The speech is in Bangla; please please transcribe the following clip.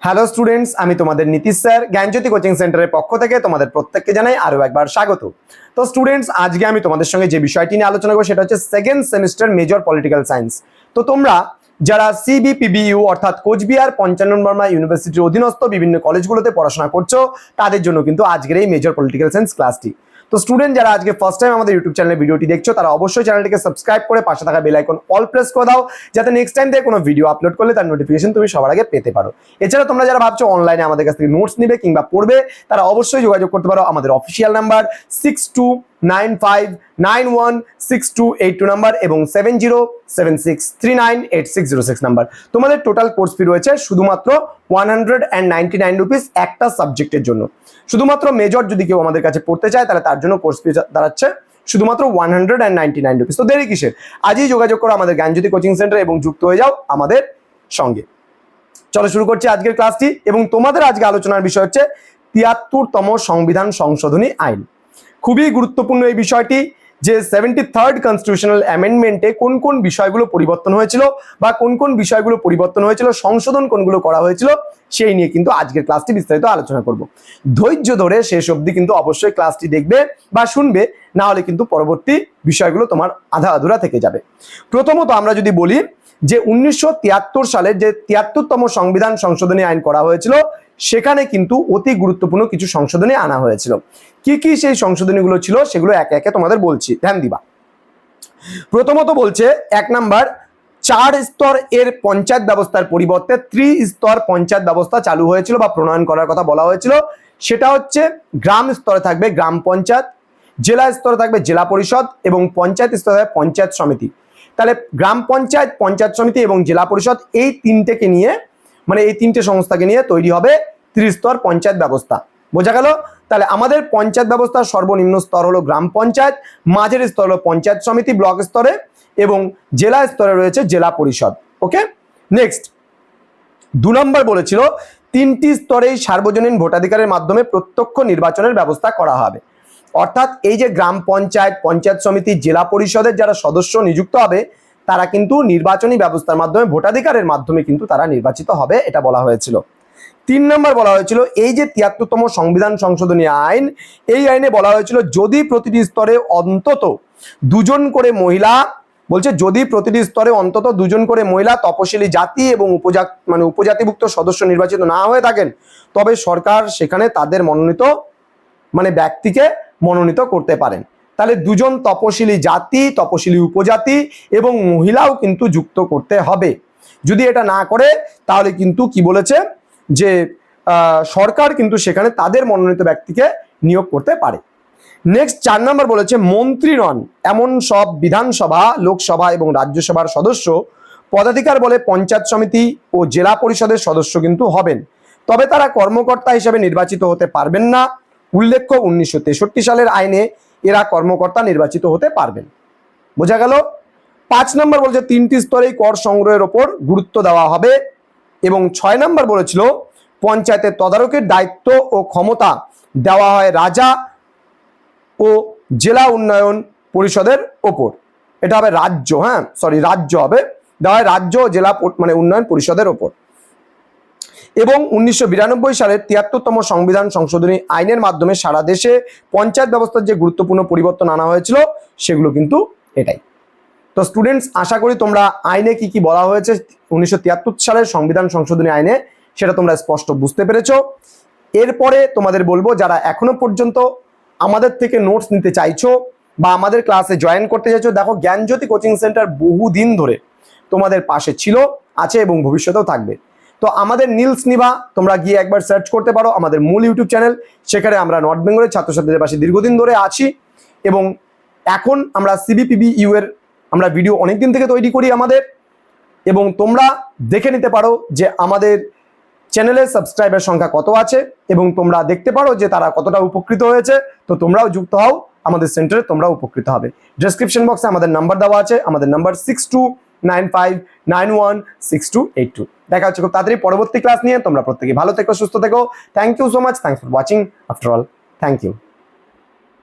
হ্যালো স্টুডেন্টস, আমি তোমাদের নীতিশ স্যার জ্ঞানজ্যোতি কোচিং সেন্টারের পক্ষ থেকে তোমাদের প্রত্যেককে জানাই আরো একবার স্বাগত। তো স্টুডেন্টস, আজকে আমি তোমাদের সঙ্গে যে বিষয়টি নিয়ে আলোচনা করব সেটা হচ্ছে second semester major political science. তো তোমরা যারা সিবিপিবিইউ অর্থাৎ কোচবিহার পঞ্চানন বর্মা ইউনিভার্সিটির অধীনস্থ বিভিন্ন কলেজগুলোতে পড়াশোনা করছো, তাদের জন্য কিন্তু আজকের এই মেজর পলিটিক্যাল সায়েন্স ক্লাসটি। তো স্টুডেন্ট যারা আজকে ফার্স্ট টাইম আমাদের ইউটিউব চ্যানেলে ভিডিওটি দেখছো, তারা অবশ্যই চ্যানেলটিকে সাবস্ক্রাইব করে পাশে থাকা বেল আইকন অল প্রেস করে দাও, যাতে নেক্সট টাইম থেকে কোনো ভিডিও আপলোড করলে তার নোটিফিকেশন তুমি সবার আগে পেতে পারো। এছাড়া তোমরা যারা ভাবছো অনলাইনে আমাদের কাছ থেকে নোটস নিবে কিংবা পড়বে, তারা অবশ্যই যোগাযোগ করতে পারো আমাদের অফিসিয়াল নাম্বার 6295916282 নাম্বার এবং 7076398606 নাম্বার। তোমাদের টোটাল কোর্স ফি রয়েছে শুধুমাত্র 199 রুপিস একটা সাবজেক্টের জন্য। শুধুমাত্র মেজর যদি কেউ আমাদের কাছে পড়তে চায়, তাহলে তার জন্য কোর্স ফি দাঁড়াচ্ছে শুধুমাত্র 199 রুপিস। তো দেরি কিসের, আজই যোগাযোগ করো আমাদের জ্ঞানজ্যোতি কোচিং সেন্টার এবং যুক্ত হয়ে যাও আমাদের সঙ্গে। চলো শুরু করছি আজকের ক্লাসটি। এবং তোমাদের আজকে আলোচনার বিষয় হচ্ছে ৭৩তম সংবিধান সংশোধনী আইন। খুবই গুরুত্বপূর্ণ এই বিষয়টি, যে 73rd কনস্টিটিউশনাল অ্যামেন্ডমেন্টে কোন কোন বিষয়গুলো পরিবর্তন হয়েছিল বা কোন কোন বিষয়গুলো পরিবর্তন হয়েছিল, সংশোধন কোনগুলো করা হয়েছিল, সেই নিয়ে কিন্তু আজকের ক্লাসটি বিস্তারিত আলোচনা করব। ধৈর্য ধরে শেষ অবধি কিন্তু অবশ্যই ক্লাসটি দেখবে বা শুনবে, না হলে কিন্তু পরবর্তী বিষয়গুলো তোমার আধা আধুরা থেকে যাবে। প্রথমত আমরা যদি বলি যে 1973 সালের যে ৭৩তম সংবিধান সংশোধনী আইন করা হয়েছিল, সেখানে কিন্তু অতি গুরুত্বপূর্ণ কিছু সংশোধনী আনা হয়েছিল। কি কি সেই সংশোধনীগুলো ছিল সেগুলো একে একে তোমাদের বলছি, ধ্যান দিবা। প্রথমত বলছে 1 নাম্বার, 4 স্তর এর পঞ্চায়েত ব্যবস্থার পরিবর্তে ত্রিস্তর পঞ্চায়েত ব্যবস্থা চালু হয়েছিল বা প্রণয়ন করার কথা বলা হয়েছিল। সেটা হচ্ছে গ্রাম স্তরে থাকবে গ্রাম পঞ্চায়েত, জেলা স্তরে থাকবে জেলা পরিষদ এবং পঞ্চায়েত স্তরে থাকবে পঞ্চায়েত সমিতি। তাহলে গ্রাম পঞ্চায়েত, পঞ্চায়েত সমিতি এবং জেলা পরিষদ, এই তিনটেকে নিয়ে, মানে এই তিনটে সংস্থাকে নিয়ে তৈরি হবে ত্রিস্তর পঞ্চায়েত ব্যবস্থা। বোঝা গেল? তাহলে আমাদের পঞ্চায়েত ব্যবস্থার সর্বনিম্ন স্তর হলো গ্রাম পঞ্চায়েত, মাঝের স্তর হলো পঞ্চায়েত সমিতি ব্লক স্তরে এবং জেলা স্তরে রয়েছে জেলা পরিষদ। ওকে, নেক্সট 2 নম্বর বলেছিল 3টি স্তরেই সার্বজনীন ভোটাধিকারের মাধ্যমে প্রত্যক্ষ নির্বাচনের ব্যবস্থা করা হবে। অর্থাৎ এই যে গ্রাম পঞ্চায়েত, পঞ্চায়েত সমিতি, জেলা পরিষদের যারা সদস্য নিযুক্ত হবে, তারা কিন্তু নির্বাচনী ব্যবস্থার মাধ্যমে ভোটাধিকারের মাধ্যমে কিন্তু তারা নির্বাচিত হবে, এটা বলা হয়েছিল। 3 নম্বর বলা হয়েছিল এই যে ৭৩তম সংবিধান সংশোধনী আইন, এই আইনে বলা হয়েছিল যদি প্রতিটি স্তরে অন্তত 2 জন করে মহিলা, বলছে যদি প্রতিটি স্তরে অন্তত 2 জন করে মহিলা তপশিলি জাতি এবং উপজাতিভুক্ত সদস্য নির্বাচিত না হয়ে থাকেন, তবে সরকার সেখানে তাদের মনোনীত ব্যক্তিকে মনোনীত করতে পারেন। তাহলে 2 জন তপশিলি জাতি, তপশিলি উপজাতি এবং মহিলাও কিন্তু যুক্ত করতে হবে। যদি এটা না করে তাহলে কিন্তু কি বলেছে, যে সরকার কিন্তু সেখানে তাদের মনোনীত ব্যক্তিকে নিয়োগ করতে পারে। নেক্সট 4 নম্বর বলেছে মন্ত্রী নন এমন সব বিধানসভা, লোকসভা এবং রাজ্যসভার সদস্য পদাধিকার বলে পঞ্চায়েত সমিতি ও জেলা পরিষদের সদস্য কিন্তু হবেন, তবে তারা কর্মকর্তা হিসেবে নির্বাচিত হতে পারবেন না। উল্লেখ্য 1963 সালের আইনে এরা কর্মকর্তা নির্বাচিত হতে পারবেন। বোঝা গেল? 5 নম্বর বলছে 3টি স্তরেই কর সংগ্রহের ওপর গুরুত্ব দেওয়া হবে এবং 6 নম্বর বলেছিল পঞ্চায়েতের তদারকির দায়িত্ব ও ক্ষমতা দেওয়া হয় রাজা ও জেলা উন্নয়ন পরিষদের ওপর। এটা হবে রাজ্য, রাজ্য হবে, দেওয়া হয় রাজ্য ও জেলা উন্নয়ন পরিষদের ওপর। এবং 1992 সালের ৭৩তম সংবিধান সংশোধনী আইনের মাধ্যমে সারা দেশে পঞ্চায়েত ব্যবস্থার যে গুরুত্বপূর্ণ পরিবর্তন আনা হয়েছিল, সেগুলো কিন্তু এটাই। তো স্টুডেন্টস, আশা করি তোমরা আইনে কি কি বলা হয়েছে 1973 সালের সংবিধান সংশোধনী আইনে, সেটা তোমরা স্পষ্ট বুঝতে পেরেছো। এরপরে তোমাদের বলবো, যারা এখনো পর্যন্ত আমাদের থেকে নোটস নিতে চাইছো বা আমাদের ক্লাসে জয়েন করতে চাইছো, দেখো জ্ঞানজ্যোতি কোচিং সেন্টার বহুদিন ধরে তোমাদের পাশে ছিল, আছে এবং ভবিষ্যতেও থাকবে। তো আমাদের নীলস নিভা তোমরা গিয়ে একবার সার্চ করতে পারো, আমাদের মূল ইউটিউব চ্যানেল। সেখানে আমরা নর্থ বেঙ্গলের ছাত্রছাত্রীদের পাশে দীর্ঘদিন ধরে আছি এবং এখন আমরা সিবিপিবিইউ এর আমরা ভিডিও অনেকদিন থেকে তৈরি করি আমাদের, এবং তোমরা দেখে নিতে পারো যে আমাদের চ্যানেলের সাবস্ক্রাইবার সংখ্যা কত আছে এবং তোমরা দেখতে পারো যে তারা কতটা উপকৃত হয়েছে। তো তোমরাও যুক্ত হও আমাদের সেন্টারে, তোমরাও উপকৃত হবে। ডেসক্রিপশন বক্সে আমাদের নাম্বার দেওয়া আছে, আমাদের নাম্বার 6295916282। দেখা হচ্ছে খুব তাড়াতাড়ি পরবর্তী ক্লাস নিয়ে। তোমরা প্রত্যেকে ভালো থেকো, সুস্থ থেকো। Thank you so much, thanks for watching. After all, thank you.